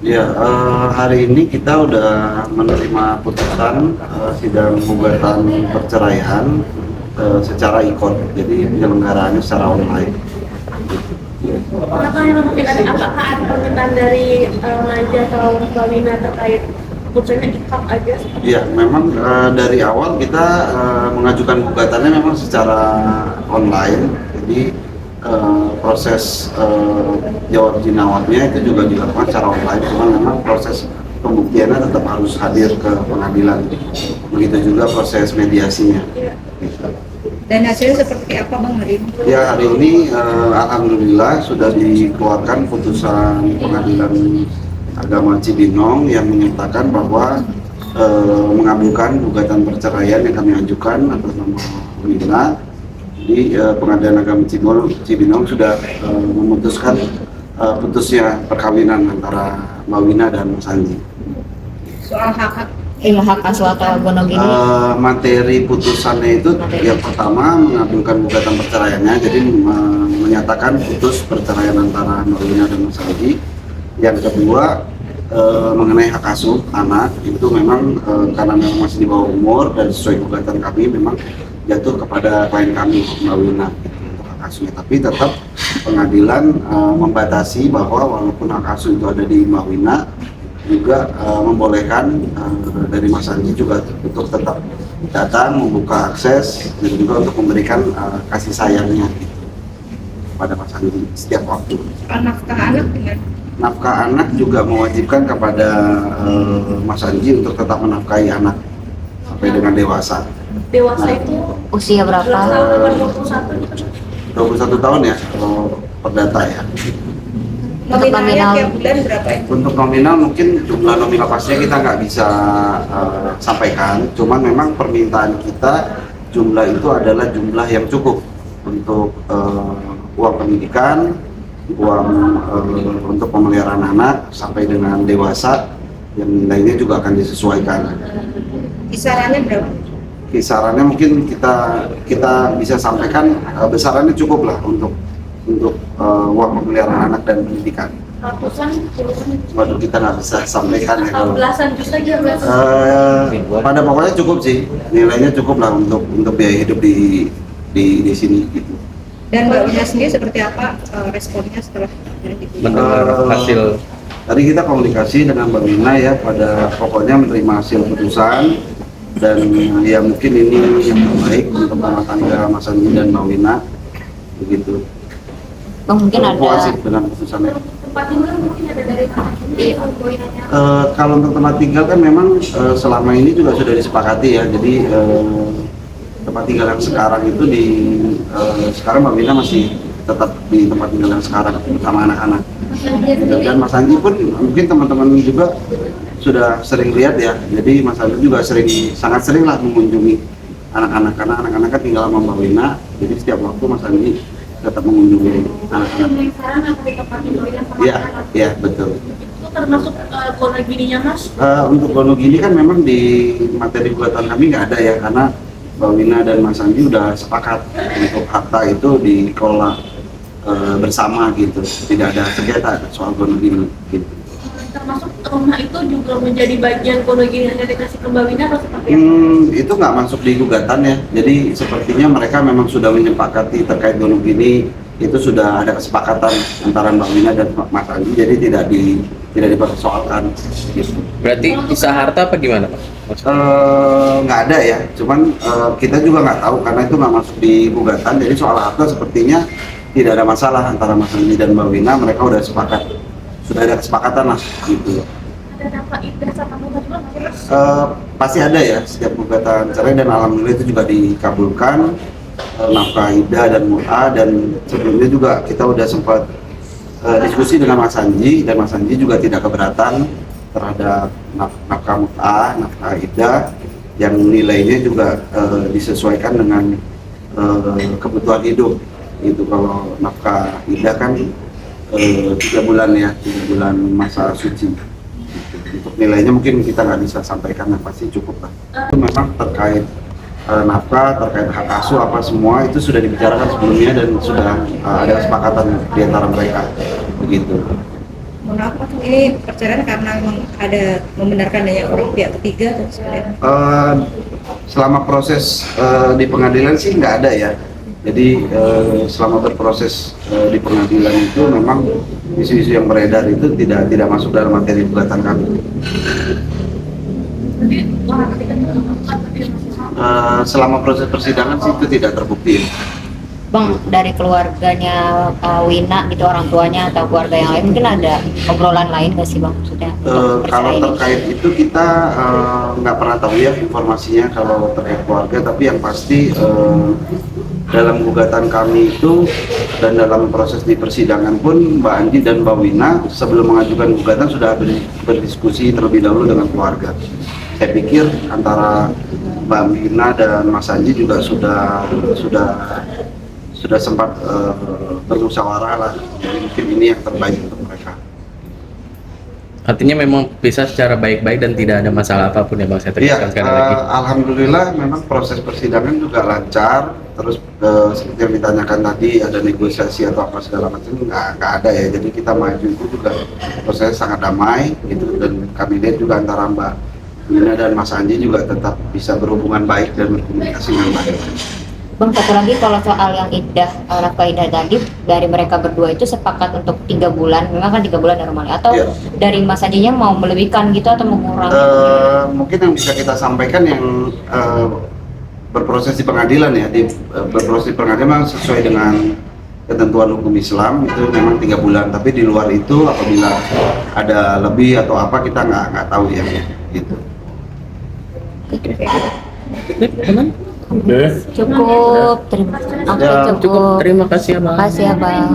Ya, hari ini kita udah menerima putusan sidang gugatan perceraian secara e-court, jadi penyelenggaraannya secara online. Apakah yang mungkin apakah ada permintaan dari Maja atau Mbak Wina terkait putusannya ikap aja? Ya, memang dari awal kita mengajukan gugatannya memang secara online, jadi proses jawab jinawatnya itu juga dilakukan secara online, cuma memang proses pembuktiannya tetap harus hadir ke pengadilan. Begitu juga proses mediasinya. Gitu. Dan hasilnya seperti apa Bang hari ini? Ya, hari ini alhamdulillah sudah dikeluarkan putusan Pengadilan Agama Cibinong yang menyatakan bahwa mengabulkan gugatan perceraian yang kami ajukan atas nama Wina. Jadi Pengadilan Agama Cibinong sudah memutuskan putusnya perkawinan antara Mbak Wina dan Mas Anji. Soal hak-hak hak asuh atau gonogini. Materi putusannya itu yang pertama mengabulkan gugatan perceraiannya, jadi menyatakan putus perceraian antara Mbak Wina dan Mas Anji. Yang kedua mengenai hak asuh anak itu memang karena memang masih di bawah umur dan sesuai gugatan kami memang jatuh kepada klien kami Mbak Wina untuk hak asuhnya, tapi tetap pengadilan membatasi bahwa walaupun hak asuh itu ada di Mbak Wina, juga membolehkan dari Mas Anji juga untuk tetap datang membuka akses dan juga untuk memberikan kasih sayangnya gitu, pada Mas Anji setiap waktu. nafkah anak dengan Nafkah anak juga mewajibkan kepada Mas Anji untuk tetap menafkahi anak sampai dengan dewasa. Dewasa itu Usia berapa? 11 tahun atau 21 gitu. 21 tahun ya kalau perdata ya. Untuk nominalnya nominal. tiap bulan berapa ya? Untuk nominal mungkin jumlah nominal pastinya kita nggak bisa sampaikan, cuman memang permintaan kita jumlah itu adalah jumlah yang cukup untuk uang pendidikan, uang untuk pemeliharaan anak sampai dengan dewasa, yang nilainya juga akan disesuaikan. Kisarannya berapa? Kisarannya mungkin kita bisa sampaikan besarannya cukup lah untuk uang pemeliharaan anak dan pendidikan. Ratusan, puluhan, Waduh, kita nggak bisa sampaikan ya atau kalau belasan juta aja belasan. pada pokoknya cukup sih, nilainya cukup lah untuk biaya hidup di sini gitu. Dan Mbak Wina sendiri seperti apa responnya setelah mendengar hasil? Tadi kita komunikasi dengan Mbak Wina ya, pada pokoknya menerima hasil putusan dan ya mungkin ini yang terbaik untuk rumah tangga Mas Anji dan Mbak Wina begitu. Bang, mungkin Puas ada dengan putusannya. Tempat tinggal mungkin ada dari mana? Kalau untuk tempat tinggal kan memang selama ini juga sudah disepakati ya, jadi tempat tinggal yang sekarang itu sekarang Mbak Wina masih tetap di tempat tinggal yang sekarang bersama anak-anak. Dan Mas Anji pun mungkin teman-teman juga sudah sering lihat ya, jadi Mas Anji juga sangat sering lah mengunjungi anak-anak, karena anak-anak kan tinggal sama Mbak Wina, jadi setiap waktu Mas Anji tetap mengunjungi anak-anak. Sekarang apa di tempat tinggal yang sama Iya, anak? iya betul. Itu termasuk konek gininya Mas? Untuk Wonogiri kan memang di materi gugatan kami nggak ada ya, karena Mbak Wina dan Mas Andi udah sepakat untuk harta itu dikelola bersama gitu, tidak ada sengketa soal Wonogiri gitu. Termasuk rumah itu juga menjadi bagian konek gini yang dikasih ke Mbak Wina atau seperti apa? Itu nggak masuk di gugatan ya, jadi sepertinya mereka memang sudah menyepakati terkait Wonogiri, itu sudah ada kesepakatan antara Mbak Wina dan Mas Andi, jadi tidak dipersoalkan gitu. Berarti kisah harta apa gimana Pak? Nggak ada ya, cuman kita juga nggak tahu karena itu nggak masuk di gugatan. Jadi soal harta sepertinya tidak ada masalah antara Mas Andi dan Mbak Wina, mereka udah sepakat, sudah ada kesepakatan lah gitu. Ada nafkah idah sama muka juga nggak sih, Mas? Pasti ada ya setiap gugatan cerai, dan alhamdulillah itu juga dikabulkan, nafkah idah dan mu'a. Dan sebelumnya juga kita udah sempat diskusi dengan Mas Anji, dan Mas Anji juga tidak keberatan terhadap nafkah mu'ah, nafkah idah yang nilainya juga disesuaikan dengan kebutuhan hidup gitu. Kalau nafkah idah kan 3 bulan ya, 3 bulan masa suci gitu. Untuk nilainya mungkin kita nggak bisa sampaikan, yang pasti cukup lah. Itu memang terkait nafkah, terkait hak asuh apa semua itu sudah dibicarakan sebelumnya dan sudah ada kesepakatan di antara mereka begitu. Mohon maaf Pak, ini perceraian karena memang ada membenarkan adanya orang pihak ketiga atau seperti apa? Selama proses di pengadilan sih nggak ada ya. Jadi selama berproses di pengadilan itu memang isu-isu yang beredar itu tidak masuk dalam materi gugatan kami. Selama proses persidangan sih itu tidak terbukti. Bang, dari keluarganya Wina gitu, orang tuanya atau keluarga yang lain mungkin ada obrolan lain nggak sih Bang maksudnya? untuk Kalau perceraian ini? terkait itu kita nggak pernah tahu ya informasinya kalau terkait keluarga, tapi yang pasti dalam gugatan kami itu dan dalam proses di persidangan pun Mbak Andi dan Mbak Wina sebelum mengajukan gugatan sudah berdiskusi terlebih dahulu dengan keluarga. Saya pikir antara Mbak Wina dan Mas Anji juga sudah sempat bermusyawarah lah. Jadi mungkin ini yang terbaik untuk mereka. Artinya memang bisa secara baik-baik dan tidak ada masalah apapun ya Bang, saya Iya, tegaskan sekali lagi. alhamdulillah memang proses persidangan juga lancar. Terus seperti yang ditanyakan tadi ada negosiasi atau apa segala macam nggak ada ya. Jadi kita maju itu juga prosesnya sangat damai gitu, dan kami lihat juga antara Mbak Wina dan Mas Anji juga tetap bisa berhubungan baik dan berkomunikasi dengan baik. Bang, satu lagi kalau soal yang iddah, nafkah iddah tadi dari mereka berdua itu sepakat untuk 3 bulan, memang kan 3 bulan normalnya, atau Iya. dari Mas Ajinya mau melebihkan gitu atau mengurangi? Mungkin yang bisa kita sampaikan yang berproses di pengadilan ya, berproses di pengadilan memang sesuai dengan ketentuan hukum Islam itu memang 3 bulan, tapi di luar itu apabila ada lebih atau apa kita nggak tahu ya gitu. Cukup, terima kasih. Oke, Ya, cukup. Terima kasih ya Bang. Makasih ya Bang.